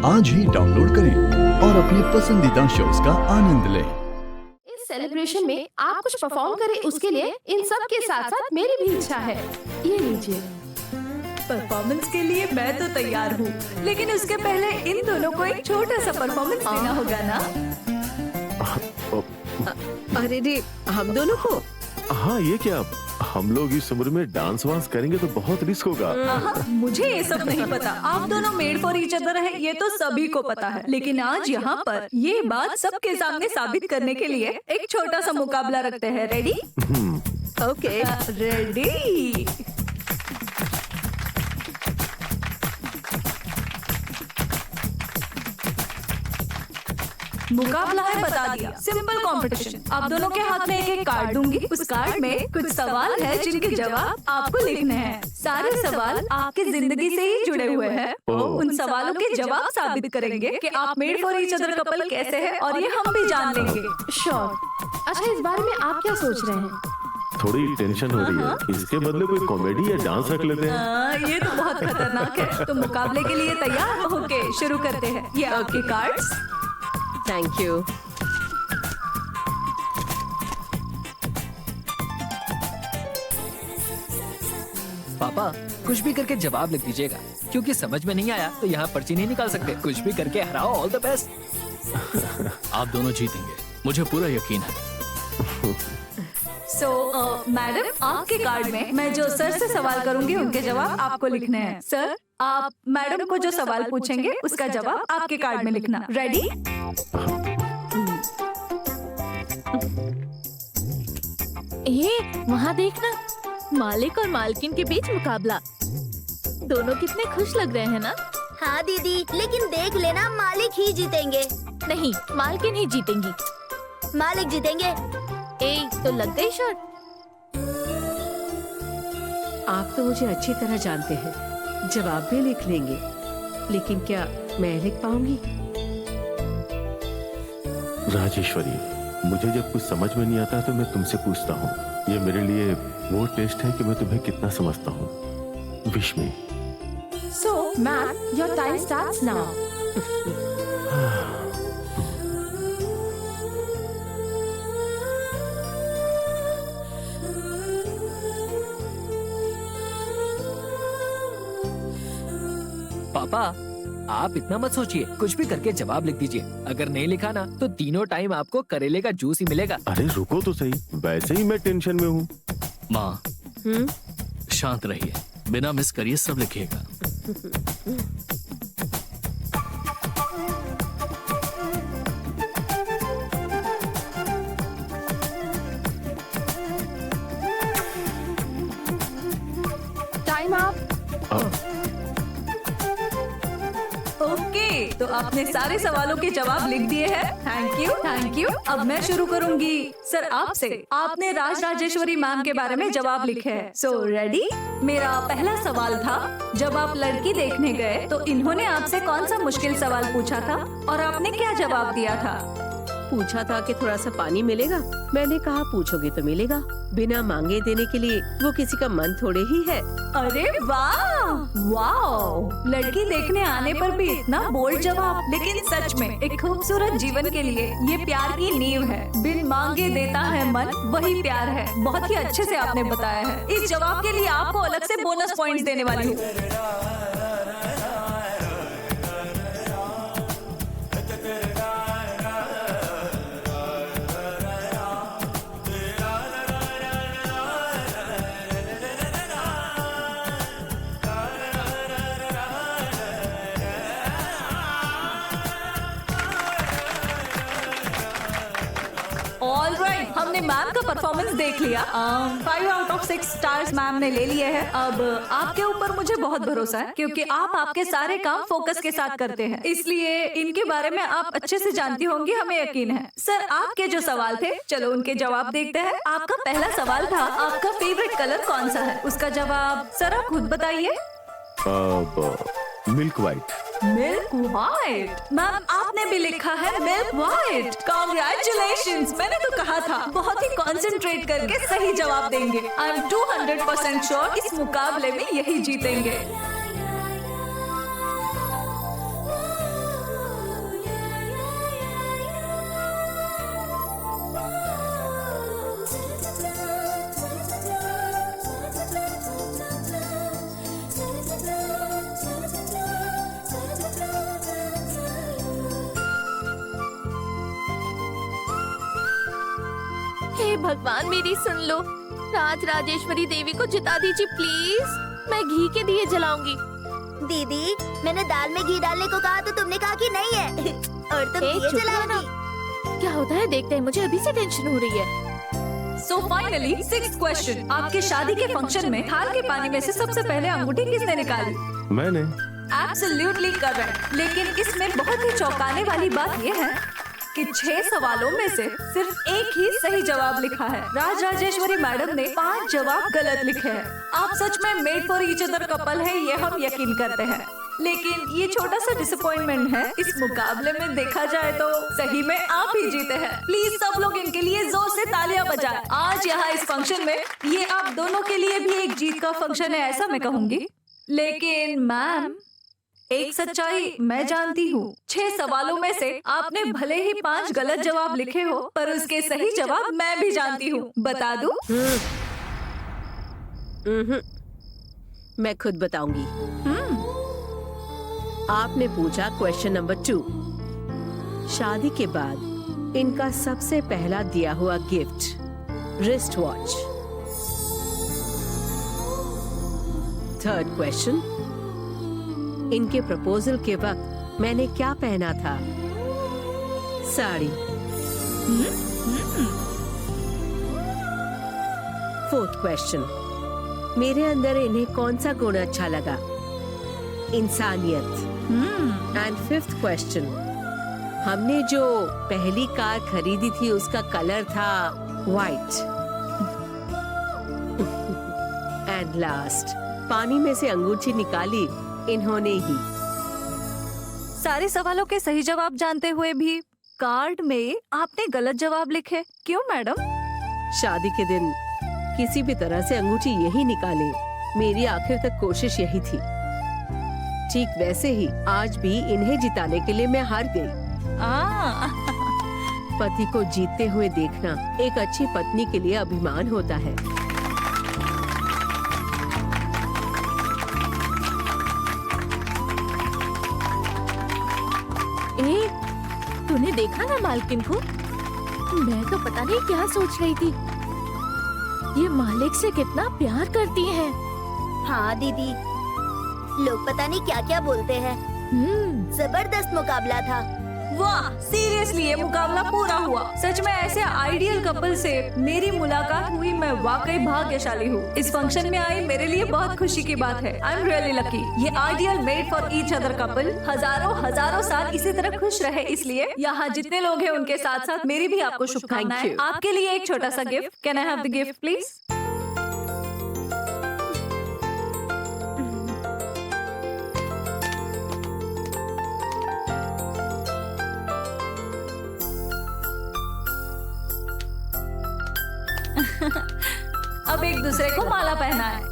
आज ही डाउनलोड करें और अपने पसंदीदा शोज का आनंद लें। इस सेलिब्रेशन में आप कुछ परफॉर्म करें, उसके लिए इन सब के साथ साथ मेरी भी इच्छा है। ये लीजिए। परफॉर्मेंस के लिए मैं तो तैयार हूँ, लेकिन उसके पहले इन दोनों को एक छोटा सा परफॉर्मेंस देना होगा ना। अरे रे, हम दोनों को? हाँ, ये क्या, हम लोग इस उम्र में डांस वांस करेंगे तो बहुत रिस्क होगा। मुझे ये सब नहीं पता। आप दोनों मेड फॉर ईच अदर है, ये तो सभी को पता है। लेकिन आज यहाँ पर ये बात सबके सामने साबित करने के लिए एक छोटा सा मुकाबला रखते हैं। रेडी? Okay, ready. मुकाबला है, बता दिया। Simple competition. आप दोनों के हाथ में एक एक कार्ड दूंगी। उस कार्ड में कुछ सवाल है जिनके जवाब आपको लिखने हैं। सारे सवाल आपकी जिंदगी से ही जुड़े हुए हैं। उन सवालों के जवाब साबित करेंगे कि आप made for each other couple कैसे हैं, और ये हम भी जान लेंगे। श्योर। अच्छा, इस बारे में आप क्या सोच रहे हैं? थोड़ी टेंशन हो रही है, इसके बदले कोई कॉमेडी या डांस रख लेते हैं। ये तो बहुत खतरनाक है। तो मुकाबले के लिए तैयार होके शुरू करते हैं। ये आपके कार्ड्स। Thank you. पापा, कुछ भी करके जवाब लिख दीजिएगा, क्योंकि समझ में नहीं आया तो यहाँ पर्ची नहीं निकाल सकते। कुछ भी करके हराओ। All the best. आप दोनों जीतेंगे, मुझे पूरा यकीन है। मैडम, आपके कार्ड में मैं जो सर से सवाल करूंगी उनके जवाब आपको लिखने हैं। सर, आप मैडम को जो सवाल पूछेंगे उसका जवाब आपके कार्ड में लिखना। रेडी? ये वहाँ देखना, मालिक और मालकिन के बीच मुकाबला। दोनों कितने खुश लग रहे हैं ना। हाँ दीदी, लेकिन देख लेना, मालिक ही जीतेंगे। नहीं, मालकिन ही जीतेंगी। मालिक जीतेंगे। तो लग गई शर्त। आप तो मुझे अच्छी तरह जानते हैं, जवाब भी लिख लेंगे, लेकिन क्या मैं लिख पाऊंगी? राजेश्वरी, मुझे जब कुछ समझ में नहीं आता तो मैं तुमसे पूछता हूँ। ये मेरे लिए वो टेस्ट है कि मैं तुम्हें कितना समझता हूँ। Wish me. So, ma'am, your time starts now. पापा, आप इतना मत सोचिए, कुछ भी करके जवाब लिख दीजिए। अगर नहीं लिखा ना तो तीनों टाइम आपको करेले का जूस ही मिलेगा। अरे रुको तो सही, वैसे ही मैं टेंशन में हूँ। माँ, शांत रहिए, बिना मिस करिए सब लिखिएगा। Time up. ओके, तो आपने सारे सवालों के जवाब लिख दिए हैं। Thank you, thank you. अब मैं शुरू करूंगी। सर, आपसे आपने राजेश्वरी मैम के बारे में जवाब लिखे हैं। So ready? मेरा पहला सवाल था, जब आप लड़की देखने गए तो इन्होंने आपसे कौन सा मुश्किल सवाल पूछा था और आपने क्या जवाब दिया था? पूछा था कि थोड़ा सा पानी मिलेगा। मैंने कहा पूछोगे तो मिलेगा। बिना मांगे देने के लिए वो किसी का मन थोड़े ही है। अरे वाह, वाह! लड़की देखने आने पर भी इतना बोल्ड जवाब। लेकिन सच में एक खूबसूरत जीवन के लिए ये प्यार की नींव है। बिन मांगे देता है मन, वही प्यार है। बहुत ही अच्छे से आपने बताया है। इस जवाब के लिए आपको अलग से बोनस पॉइंट्स देने वाली हूँ। ऑलराइट, हमने मैम का परफॉर्मेंस देख लिया। 5 आउट ऑफ 6 स्टार्स मैम ने ले लिए हैं। अब आपके ऊपर मुझे बहुत भरोसा है, क्योंकि आप आपके सारे काम फोकस के साथ करते हैं, इसलिए इनके बारे में आप अच्छे से जानती होंगी, हमें यकीन है। सर, आपके जो सवाल थे, चलो उनके जवाब देखते हैं। आपका पहला सवाल था, आपका फेवरेट कलर कौन सा है? उसका जवाब सर आप खुद बताइए। Milk white. Milk white? Ma'am, आपने भी लिखा है मिल्क वाइट। कांग्रेचुलेशंस, मैंने तो कहा था बहुत ही कंसंट्रेट करके सही जवाब देंगे। आई एम 200% श्योर इस मुकाबले में यही जीतेंगे। भगवान मेरी सुन लो, राज राजेश्वरी देवी को जिता दीजिए प्लीज। मैं घी के दिए जलाऊंगी। दीदी, मैंने दाल में घी डालने को कहा तो तुमने कहा कि नहीं है। और तुम ए, दिए चुप रहो जलाओगी। क्या होता है देखते हैं, मुझे अभी से टेंशन हो रही है। सो फाइनली 6th क्वेश्चन, आपके शादी के फंक्शन में थाल के पानी में से सबसे पहले अंगूठी किसने निकाली? मैंने। Absolutely correct. लेकिन इसमें बहुत ही चौंकाने वाली बात यह है कि 6 सवालों में से सिर्फ एक ही सही जवाब लिखा है। राज राजेश्वरी मैडम ने 5 जवाब गलत लिखे हैं। आप सच में made for each other couple है, ये हम यकीन करते हैं। लेकिन ये छोटा सा डिसअपॉइंटमेंट है। इस मुकाबले में देखा जाए तो सही में आप ही जीते हैं। प्लीज सब लोग इनके लिए जोर से तालियां बजाएं। आज यहाँ इस फंक्शन में ये आप दोनों के लिए भी एक जीत का फंक्शन है, ऐसा मैं कहूँगी। लेकिन मैम, एक सच्चाई मैं जानती हूँ। 6 सवालों में से आपने भले ही 5 गलत जवाब लिखे हो, पर उसके सही जवाब मैं भी जानती हूँ। बता दूं? मैं खुद बताऊंगी। आपने पूछा क्वेश्चन नंबर 2। शादी के बाद इनका सबसे पहला दिया हुआ gift wrist watch. 3rd question, इनके प्रपोजल के वक्त मैंने क्या पहना था? साड़ी। 4th क्वेश्चन, मेरे अंदर इन्हें कौन सा गुण अच्छा लगा? इंसानियत। एंड 5th क्वेश्चन, हमने जो पहली कार खरीदी थी उसका कलर था व्हाइट। एंड लास्ट, पानी में से अंगूठी निकाली इन्होंने ही। सारे सवालों के सही जवाब जानते हुए भी कार्ड में आपने गलत जवाब लिखे, क्यों मैडम? शादी के दिन किसी भी तरह से अंगूठी यही निकाले, मेरी आखिर तक कोशिश यही थी। ठीक वैसे ही आज भी इन्हें जिताने के लिए मैं हार गई। पति को जीतते हुए देखना एक अच्छी पत्नी के लिए अभिमान होता है। ए, तूने देखा ना मालकिन को? मैं तो पता नहीं क्या सोच रही थी। ये मालिक से कितना प्यार करती है। हाँ दीदी, लोग पता नहीं क्या क्या बोलते हैं। जबरदस्त मुकाबला था। वाह, सीरियसली ये मुकाबला पूरा हुआ। सच में ऐसे आइडियल कपल से मेरी मुलाकात हुई, मैं वाकई भाग्यशाली हूँ। इस फंक्शन में आई मेरे लिए बहुत खुशी की बात है। I am really lucky. ये ideal made for each other couple हजारों साल इसी तरह खुश रहे, इसलिए यहाँ जितने लोग हैं उनके साथ साथ मेरी भी आपको शुभकामनाएं। Thank you. आपके लिए एक छोटा सा gift. Can I have the gift please? अब एक दूसरे को माला पहना है।